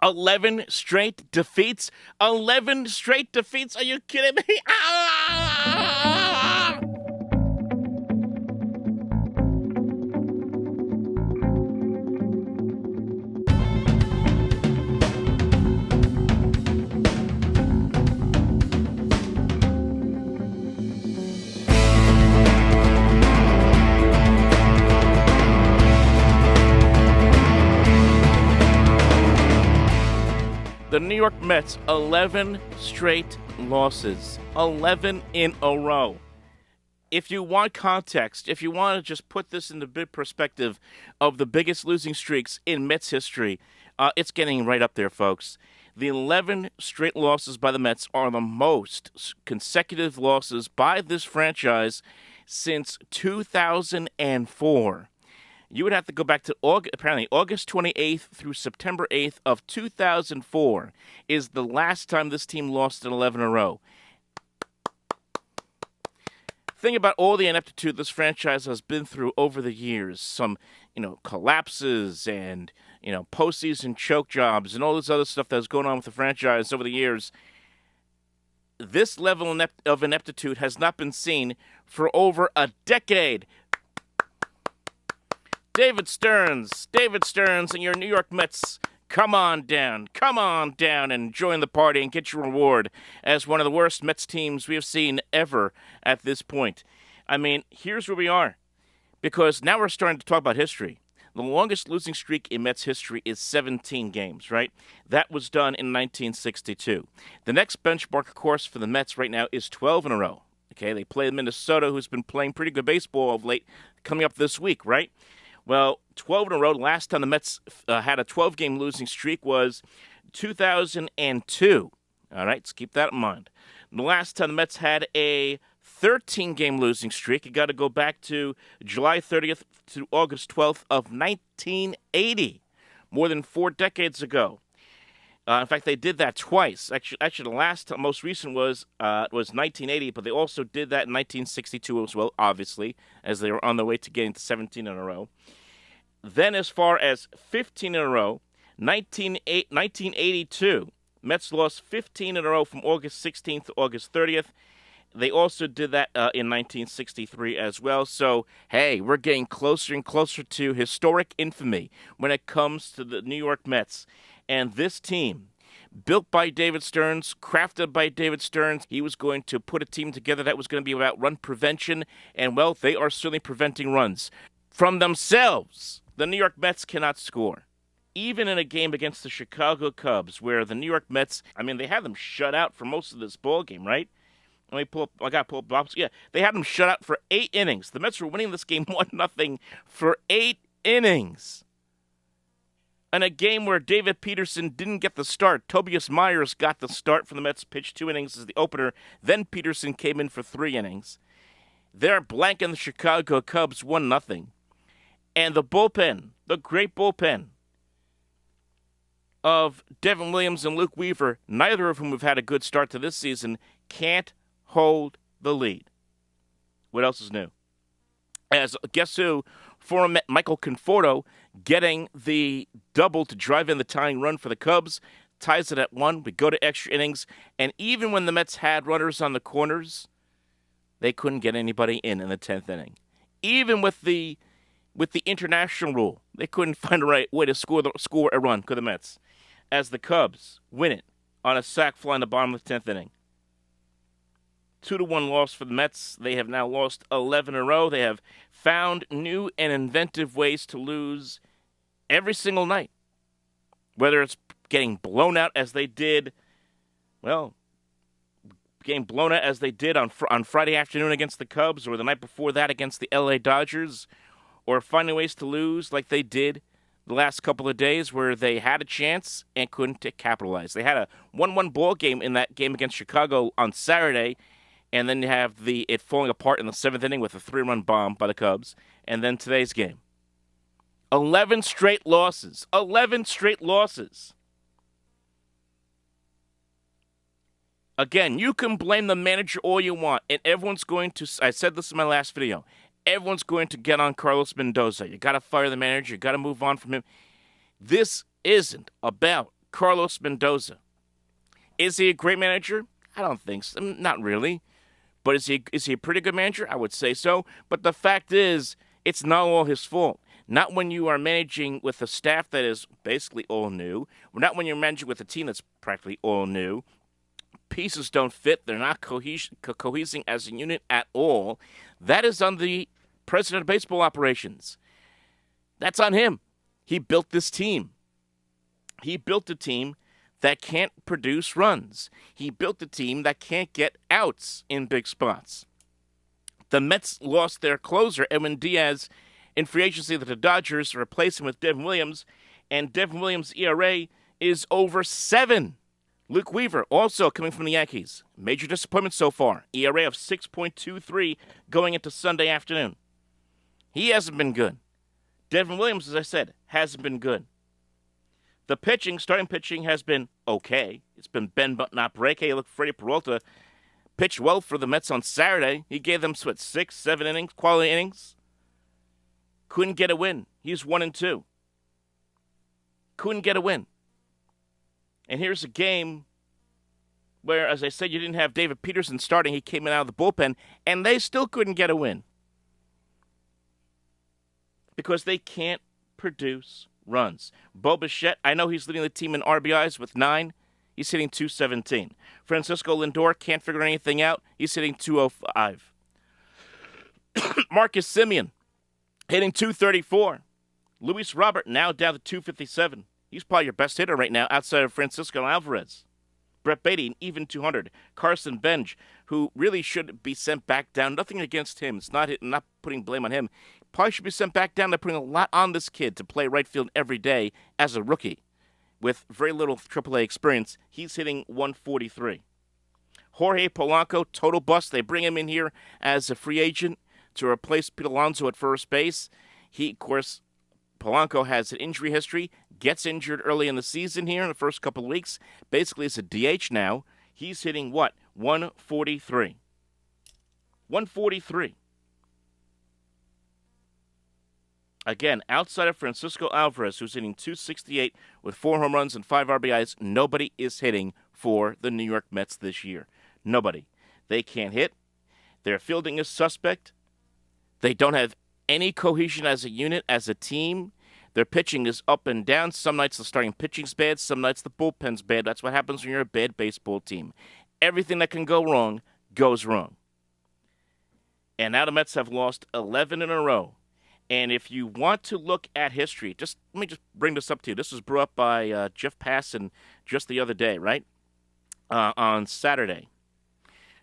11 straight defeats. 11 straight defeats. Are you kidding me? Ah! The New York Mets, 11 straight losses. 11 in a row. If you want context, if you want to just put this in the big perspective of the biggest losing streaks in Mets history, it's getting right up there, folks. The 11 straight losses by the Mets are the most consecutive losses by this franchise since 2004. You would have to go back to August 28th through September 8th of 2004 is the last time this team lost in 11 in a row. Think about all the ineptitude this franchise has been through over the years. Some, collapses and, postseason choke jobs and all this other stuff that's going on with the franchise over the years. This level of ineptitude has not been seen for over a decade. David Stearns, and your New York Mets, come on down and join the party and get your reward as one of the worst Mets teams we have seen ever at this point. I mean, here's where we are, because now we're starting to talk about history. The longest losing streak in Mets history is 17 games, right? That was done in 1962. The next benchmark, of course, for the Mets right now is 12 in a row. Okay, they play Minnesota, who's been playing pretty good baseball of late, coming up this week, right? Well, 12 in a row. Last time the Mets had a 12-game losing streak was 2002. All right, let's keep that in mind. The last time the Mets had a 13-game losing streak, you got to go back to July 30th to August 12th of 1980, more than 4 decades ago. In fact, they did that twice. Actually, the most recent was 1980, but they also did that in 1962 as well, obviously, as they were on their way to getting to 17 in a row. Then, as far as 15 in a row, 1982, Mets lost 15 in a row from August 16th to August 30th. They also did that in 1963 as well. So, hey, we're getting closer and closer to historic infamy when it comes to the New York Mets. And this team, built by David Stearns, crafted by David Stearns, he was going to put a team together that was going to be about run prevention. And, well, they are certainly preventing runs from themselves. The New York Mets cannot score. Even in a game against the Chicago Cubs, where the New York Mets, they had them shut out for most of this ball game, right? I got to pull up box. Yeah, they had them shut out for 8 innings. The Mets were winning this game 1-0 for 8 innings. In a game where David Peterson didn't get the start, Tobias Myers got the start for the Mets, pitched 2 innings as the opener. Then Peterson came in for 3 innings. They're blanking the Chicago Cubs 1-0. And the bullpen, the great bullpen of Devin Williams and Luke Weaver, neither of whom have had a good start to this season, can't hold the lead. What else is new? As guess who? Former Michael Conforto getting the double to drive in the tying run for the Cubs, ties it at 1. We go to extra innings, and even when the Mets had runners on the corners, they couldn't get anybody in the 10th inning. Even with the international rule, they couldn't find a right way to score a run for the Mets, as the Cubs win it on a sac fly in the bottom of the 10th inning. 2-1 loss for the Mets. They have now lost 11 in a row. They have found new and inventive ways to lose every single night. Whether it's getting blown out as they did, on Friday afternoon against the Cubs, or the night before that against the LA Dodgers, or finding ways to lose like they did the last couple of days where they had a chance and couldn't capitalize. They had a 1-1 ball game in that game against Chicago on Saturday, and then you have it falling apart in the 7th inning with a 3-run bomb by the Cubs. And then today's game. 11 straight losses. 11 straight losses. Again, you can blame the manager all you want, and everyone's going to, I said this in my last video, everyone's going to get on Carlos Mendoza. You got to fire the manager. You got to move on from him. This isn't about Carlos Mendoza. Is he a great manager? I don't think so. Not really. But is he a pretty good manager? I would say so. But the fact is, it's not all his fault. Not when you are managing with a staff that is basically all new. Not when you're managing with a team that's practically all new. Pieces don't fit. They're not cohesing as a unit at all. That is on the president of baseball operations. That's on him. He built this team. He built a team that can't produce runs. He built a team that can't get outs in big spots. The Mets lost their closer, Edwin Diaz, in free agency to the Dodgers to replace him with Devin Williams, and Devin Williams' ERA is over 7. Luke Weaver, also coming from the Yankees. Major disappointment so far. ERA of 6.23 going into Sunday afternoon. He hasn't been good. Devin Williams, as I said, hasn't been good. The pitching, starting pitching, has been okay. It's been bend but not break. Hey, look, Freddie Peralta pitched well for the Mets on Saturday. He gave them, 6, 7 innings, quality innings. Couldn't get a win. He's 1-2. Couldn't get a win. And here's a game where, as I said, you didn't have David Peterson starting. He came in out of the bullpen, and they still couldn't get a win. Because they can't produce runs. Bo Bichette, I know he's leading the team in RBIs with 9. He's hitting .217. Francisco Lindor can't figure anything out. He's hitting .205. Marcus Semien hitting .234. Luis Robert now down to .257. He's probably your best hitter right now outside of Francisco Alvarez. Brett Beatty, an even .200. Carson Bench, who really should be sent back down. Nothing against him. It's not putting blame on him. Probably should be sent back down. They're putting a lot on this kid to play right field every day as a rookie. With very little AAA experience, he's hitting .143. Jorge Polanco, total bust. They bring him in here as a free agent to replace Pete Alonso at first base. Of course, Polanco has an injury history, gets injured early in the season here in the first couple of weeks. Basically, it's a DH now. He's hitting what? 143. 143. Again, outside of Francisco Alvarez, who's hitting .268 with 4 home runs and 5 RBIs, nobody is hitting for the New York Mets this year. Nobody. They can't hit. Their fielding is suspect. They don't have any cohesion as a unit, as a team. Their pitching is up and down. Some nights the starting pitching's bad. Some nights the bullpen's bad. That's what happens when you're a bad baseball team. Everything that can go wrong goes wrong. And now the Mets have lost 11 in a row. And if you want to look at history, let me bring this up to you. This was brought up by Jeff Passan just the other day, right? On Saturday.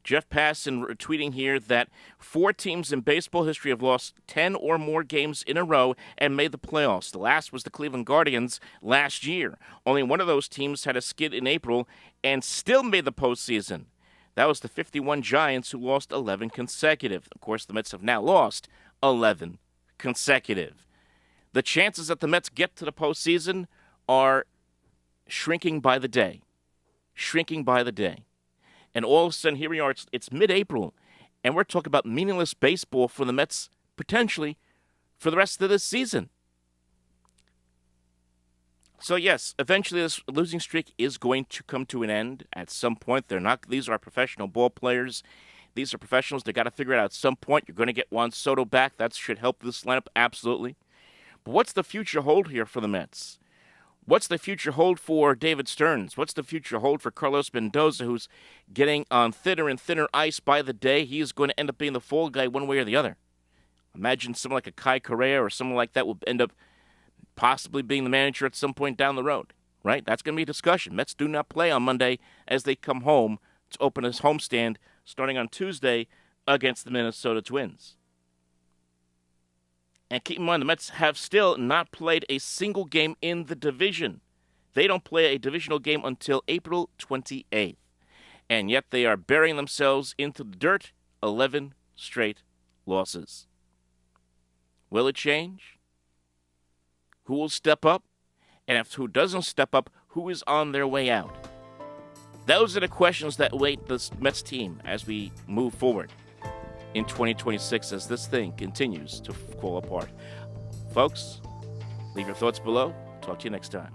Jeff Passan tweeting here that 4 teams in baseball history have lost 10 or more games in a row and made the playoffs. The last was the Cleveland Guardians last year. Only one of those teams had a skid in April and still made the postseason. That was the 51 Giants, who lost 11 consecutive. Of course, the Mets have now lost 11 consecutive. The chances that the Mets get to the postseason are shrinking by the day. Shrinking by the day. And all of a sudden, here we are, it's mid-April, and we're talking about meaningless baseball for the Mets, potentially, for the rest of this season. So yes, eventually this losing streak is going to come to an end at some point. These are professional ball players. These are professionals. They got to figure it out at some point. You're going to get Juan Soto back. That should help this lineup, absolutely. But what's the future hold here for the Mets? What's the future hold for David Stearns? What's the future hold for Carlos Mendoza, who's getting on thinner and thinner ice by the day? He is going to end up being the fall guy one way or the other. Imagine someone like a Kai Correa or someone like that will end up possibly being the manager at some point down the road, right? That's going to be a discussion. Mets do not play on Monday as they come home to open his homestand starting on Tuesday against the Minnesota Twins. And keep in mind, the Mets have still not played a single game in the division. They don't play a divisional game until April 28th. And yet they are burying themselves into the dirt, 11 straight losses. Will it change? Who will step up? And if who doesn't step up, who is on their way out? Those are the questions that await this Mets team as we move forward in 2026 as this thing continues to fall apart. Folks, leave your thoughts below. Talk to you next time.